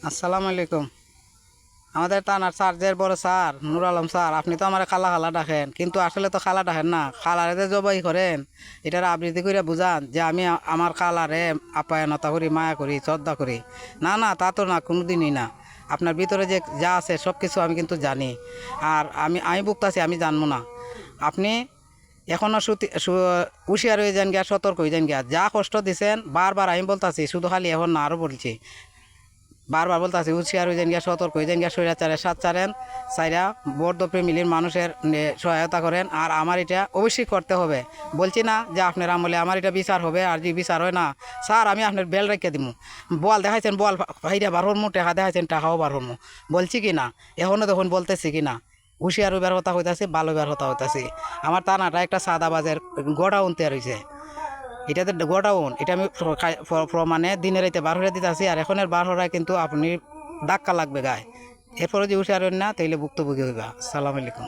আসসালামু আলাইকুম। আমাদের থানার স্যার বড় স্যার নুর আলম স্যার, আপনি তো আমার খালা খালা ডাকেন, কিন্তু আসলে তো খালা ডাকেন না, খালারে যে জবাই করেন এটার আবৃত্তি করে বুঝান যে আমি আমার খালারে আপ্যায়নতা করি, মায়া করি, শ্রদ্ধা করি। না না, তা তো না, কোনো দিনই না। আপনার ভিতরে যে যা আছে সব কিছু আমি কিন্তু জানি। আর আমি ভুগতাছি, আমি জানবো না। আপনি এখনও হুঁশিয়ার হয়ে যান গিয়া, সতর্ক হয়ে যান গিয়া। যা কষ্ট দিছেন বারবার আমি বলতাছি, শুধু খালি এখন না, আরও বলছি, বারবার বলতেছি হুঁশিয়ার হয়ে যান গিয়া, সতর্ক হয়ে যান গিয়া, স্বৈরাচারের সাথ ছাড়েন, চাইরা বৌদ্ধ প্রেমিলির মানুষের সহায়তা করেন। আর আমার এটা অবশ্যই করতে হবে। বলছি না যে আপনার আমলে আমার এটা বিচার হবে, আর যদি বিচার হয় না স্যার আমি আপনার বেল রেখে দিব। বল দেখাইছেন, বল ভাইরা বার হরমু, টাকা দেখাইছেন, টাকাও বার হরমু। বলছি কি না, এখনও তখন বলতেছি কি না, হুঁশিয়ার হইবার কথা হইতাছি, ভালো হইবার কথা হইতাছি। আমার টানাটা একটা সাদা বাজের গোডাউন তৈরি হয়েছে। এটাতে গোডাউন, এটা আমি মানে দিনের রাইতে বার হয়ে দিতেছি। আর এখনের বার হরায় কিন্তু আপনি ধাক্কা লাগবে গায়ে। এরপরে যে হুঁশিয়ার হন না তাইলে ভুক্তভোগী হইবা। আসসালামু আলাইকুম।